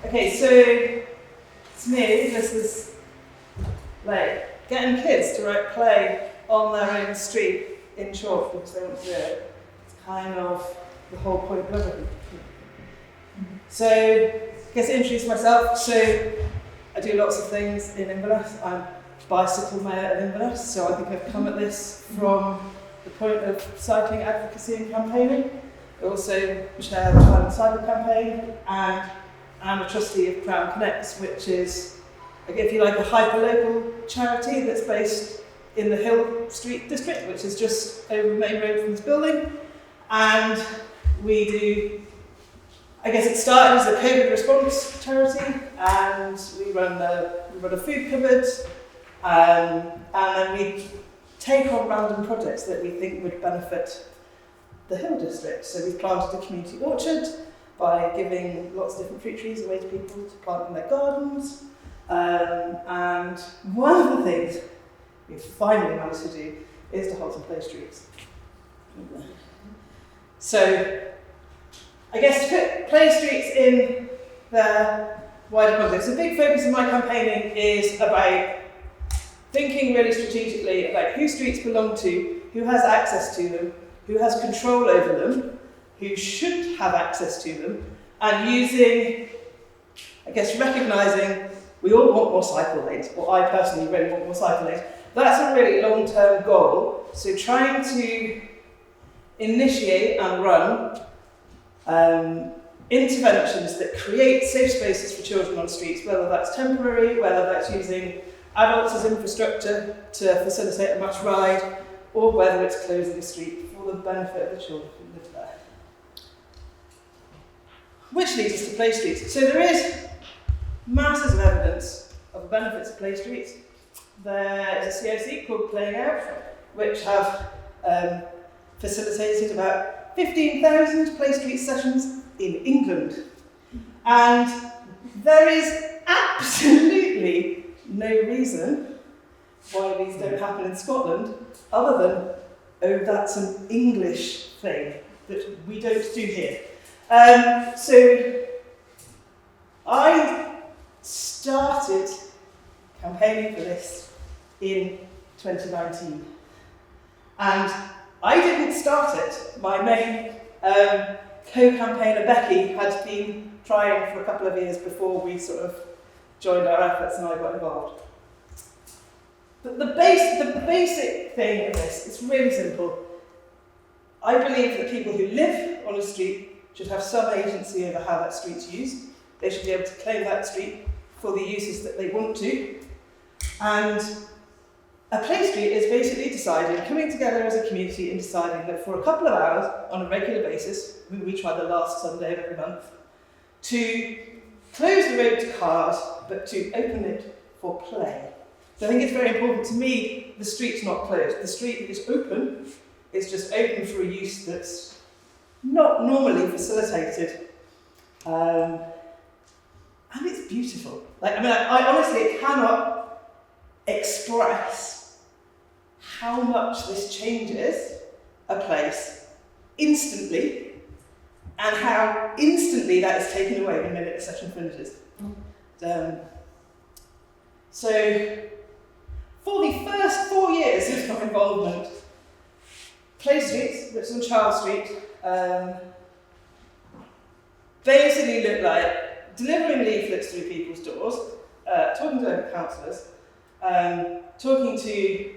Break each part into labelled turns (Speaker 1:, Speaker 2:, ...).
Speaker 1: Okay, so to me, this is like getting kids to write play on their own street in chalk because they want to do it. It's kind of the whole point of everything. So, I guess to introduce myself. So, I do lots of things in Inverness. I'm bicycle mayor of Inverness, so I think I've come at this from the point of cycling advocacy and campaigning. I also chair the Highland Cycle campaign, and I'm a trustee of Crown Connects, which is, if you like, a hyper-local charity that's based in the Hill Street district, which is just over the main road from this building. And we do, I guess it started as a COVID response charity, and we run a food cupboard, and then we take on random projects that we think would benefit the Hill district. So we've planted a community orchard by giving lots of different fruit trees away to people to plant in their gardens. And one of the things we've finally managed to do is to hold some Playstreets. So I guess to put Playstreets in their wider context, a big focus of my campaigning is about thinking really strategically about who streets belong to, who has access to them, who has control over them, who should have access to them, and using, I guess, recognising we all want more cycle lanes, or I personally really want more cycle lanes. That's a really long-term goal, so trying to initiate and run interventions that create safe spaces for children on streets, whether that's temporary, whether that's using adults as infrastructure to facilitate a mass ride, or whether it's closing a street for the benefit of the children who live there. Which leads us to Playstreets. So there is masses of evidence of the benefits of Playstreets. There is a COC called Playing Out, which have facilitated about 15,000 Playstreet sessions in England. And there is absolutely no reason why these don't happen in Scotland, other than, oh, that's an English thing that we don't do here. So I started campaigning for this in 2019. And I didn't start it. My main co-campaigner, Becky, had been trying for a couple of years before we sort of joined our efforts and I got involved. But the basic thing of this is really simple. I believe that people who live on a street should have some agency over how that street's used. They should be able to claim that street for the uses that they want to. And a Playstreet is basically deciding, coming together as a community and deciding that for a couple of hours on a regular basis, we try the last Sunday of every month, to close the road to cars, but to open it for play. So I think it's very important to me, the street's not closed. The street is open, it's just open for a use that's not normally facilitated. And it's beautiful. I honestly cannot express how much this changes a place instantly, and how instantly that is taken away the minute the session finishes. So, for the first 4 years of my involvement, Playstreet, which is on Charles Street, basically looked like delivering leaflets through people's doors, talking to local councillors, talking to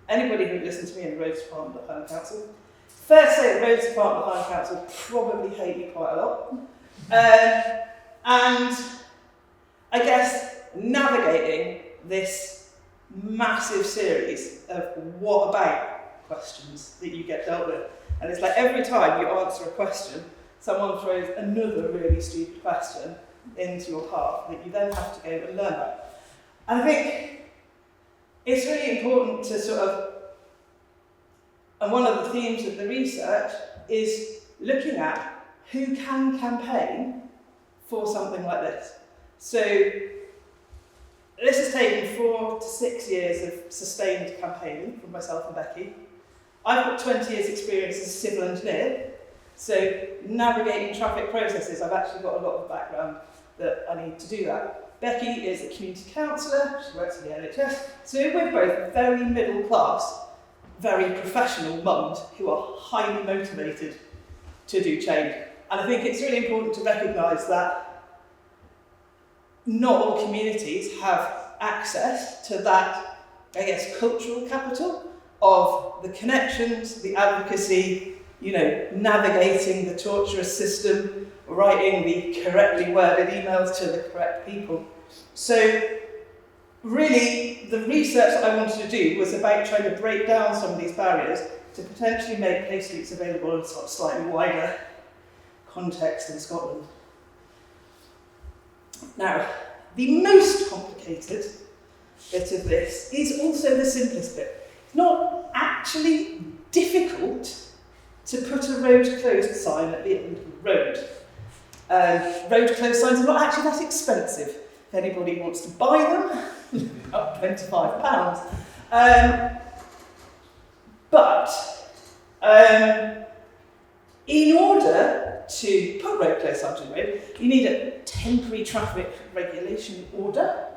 Speaker 1: anybody who would listen to me in the roads department at Highland Council. Fair to say the roads department at Highland Council probably hate me quite a lot. And I guess navigating this massive series of what about questions that you get dealt with. And it's like every time you answer a question, someone throws another really stupid question into your path that you then have to go and learn about. And I think it's really important to sort of, and one of the themes of the research is looking at who can campaign for something like this. So this has taken 4 to 6 years of sustained campaigning from myself and Becky. I've got 20 years experience as a civil engineer, so navigating traffic processes, I've actually got a lot of background that I need to do that. Becky is a community counsellor, she works in the NHS, so we're both very middle class, very professional mums who are highly motivated to do change. And I think it's really important to recognise that not all communities have access to that, I guess, cultural capital of the connections, the advocacy, navigating the torturous system, writing the correctly worded emails to the correct people. So really, the research that I wanted to do was about trying to break down some of these barriers to potentially make Playstreets available in a sort of slightly wider context in Scotland. Now, the most complicated bit of this is also the simplest bit. It's not actually difficult to put a road closed sign at the end of the road. Road closed signs are not actually that expensive. If anybody wants to buy them, about £25. But in order to put road closed signs on the road, you need a temporary traffic regulation order.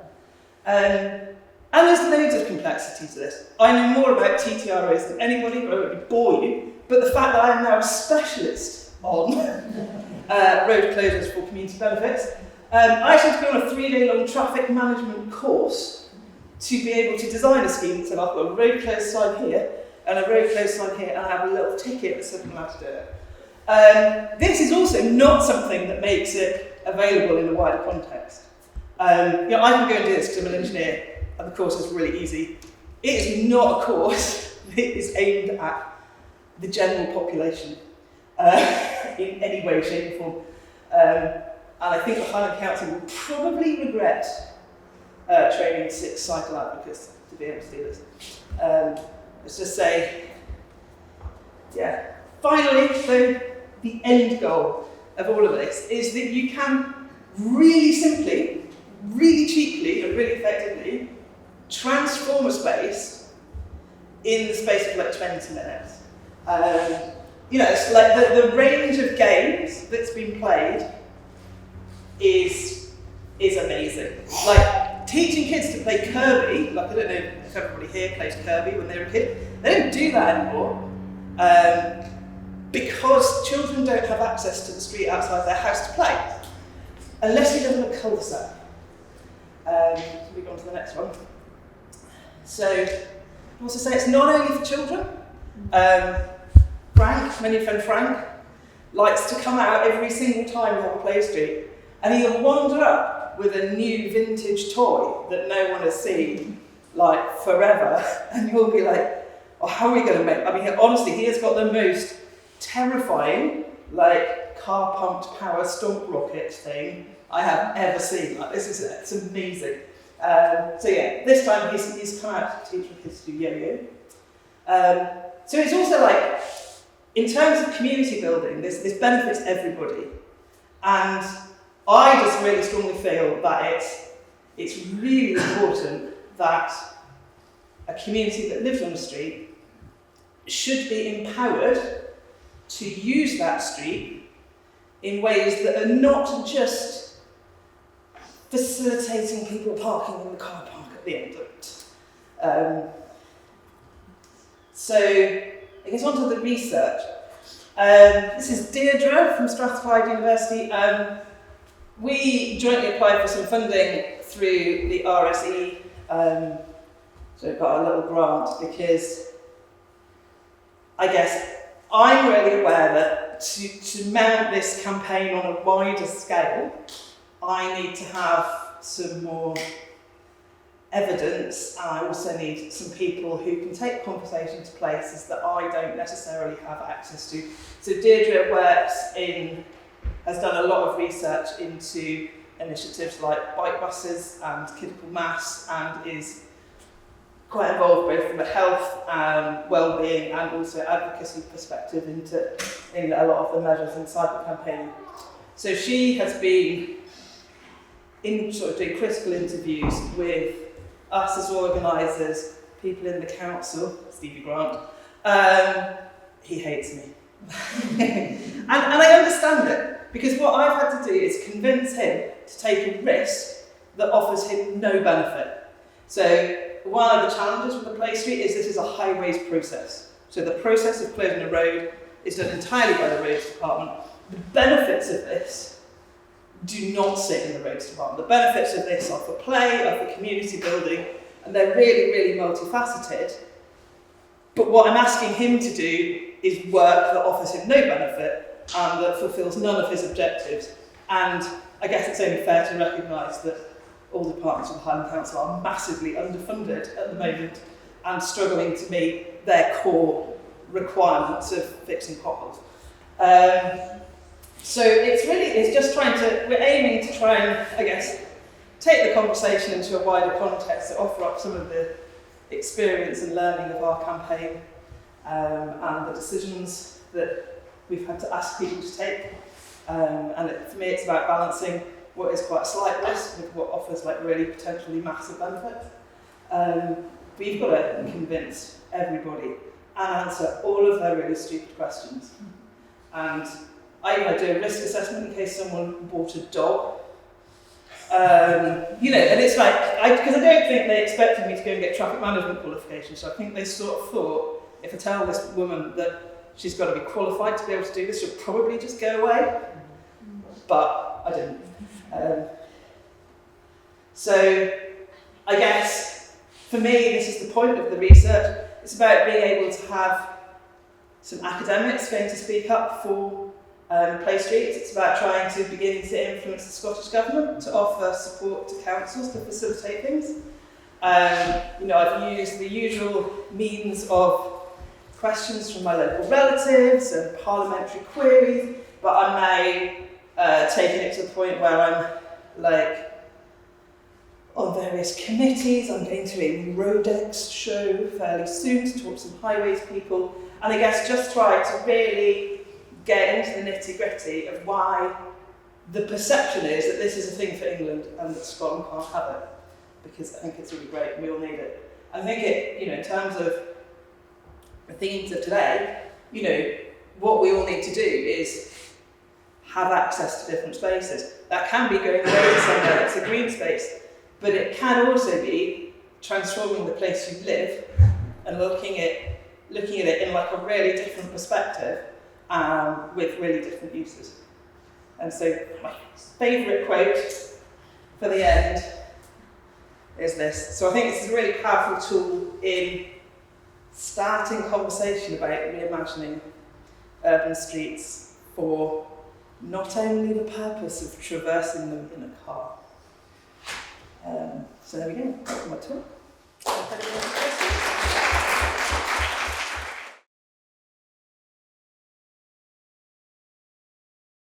Speaker 1: And there's loads of complexity to this. I know more about TTROs than anybody, but I won't bore you. But the fact that I am now a specialist on road closures for community benefits, I actually had to go on a 3-day-long traffic management course to be able to design a scheme that said I've got a road closed sign here and a road closed sign here, and I have a little ticket that says I'm allowed to do it. This is also not something that makes it available in a wider context. I can go and do this because I'm an engineer, and the course is really easy. It is not a course that is aimed at the general population in any way, shape or form. And I think the Highland Council will probably regret training 6 cycle advocates to be able to do this. Let's just say, yeah. Finally, so the end goal of all of this is that you can really simply, really cheaply and really effectively transform a space in the space of like 20 minutes. It's like the range of games that's been played is amazing. Like teaching kids to play Kirby, like I don't know if everybody here plays Kirby when they were a kid, they don't do that anymore because children don't have access to the street outside their house to play, unless you live in a cul-de-sac. We go on to the next one. So, I also say it's not only for children. Frank, my new friend Frank, likes to come out every single time we have a Playstreet, and he'll wander up with a new vintage toy that no one has seen, like, forever, and you'll be like, oh, how are we going to make... I mean, honestly, he has got the most terrifying, like, car-pumped power stomp rocket thing I have ever seen. Like, it's amazing. So yeah, this time he's come out to teach my kids to do yo-yo. So it's also like, in terms of community building, this benefits everybody. And I just really strongly feel that it's really important that a community that lives on the street should be empowered to use that street in ways that are not just facilitating people parking in the car park at the end of it. So, I guess on to the research. This is Deirdre from Strathclyde University. We jointly applied for some funding through the RSE, so we've got a little grant because I guess I'm really aware that to mount this campaign on a wider scale, I need to have some more evidence, and I also need some people who can take the conversation to places that I don't necessarily have access to. So Deirdre has done a lot of research into initiatives like bike buses and critical mass, and is quite involved both from a health and well-being and also advocacy perspective in a lot of the measures inside the campaign. So she has been doing critical interviews with us as organisers, people in the council, Stevie Grant. He hates me. and I understand it, because what I've had to do is convince him to take a risk that offers him no benefit. So one of the challenges with the Playstreet is this is a highways process. So the process of closing a road is done entirely by the roads department. The benefits of this do not sit in the roads department. The benefits of this are for play, are for community building, and they're really, really multifaceted. But what I'm asking him to do is work that offers him no benefit and that fulfills none of his objectives. And I guess it's only fair to recognise that all departments of the Highland Council are massively underfunded at the moment and struggling to meet their core requirements of fixing potholes. So it's just we're aiming to try and, I guess, take the conversation into a wider context to offer up some of the experience and learning of our campaign and the decisions that we've had to ask people to take. For me, it's about balancing what is quite a slight risk with what offers like really potentially massive benefits. But you've got to convince everybody and answer all of their really stupid questions. And I do a risk assessment in case someone bought a dog. And it's like, because I don't think they expected me to go and get traffic management qualifications, so I think they sort of thought, if I tell this woman that she's got to be qualified to be able to do this, she'll probably just go away. But I didn't. So I guess, for me, this is the point of the research. It's about being able to have some academics going to speak up for Playstreet. It's about trying to begin to influence the Scottish Government to offer support to councils to facilitate things. I've used the usual means of questions from my local relatives and parliamentary queries, but I'm now taking it to the point where I'm like on various committees. I'm going to a Rodex show fairly soon to talk to some highways people, and I guess just try to really get into the nitty-gritty of why the perception is that this is a thing for England and that Scotland can't have it, because I think it's really great and we all need it. I think it, in terms of the themes of today, what we all need to do is have access to different spaces. That can be going away to somewhere that's a green space, but it can also be transforming the place you live and looking at it in like a really different perspective with really different uses. And so my favourite quote for the end is this. So I think this is a really powerful tool in starting conversation about reimagining urban streets for not only the purpose of traversing them in a car. So there we go, that's my talk.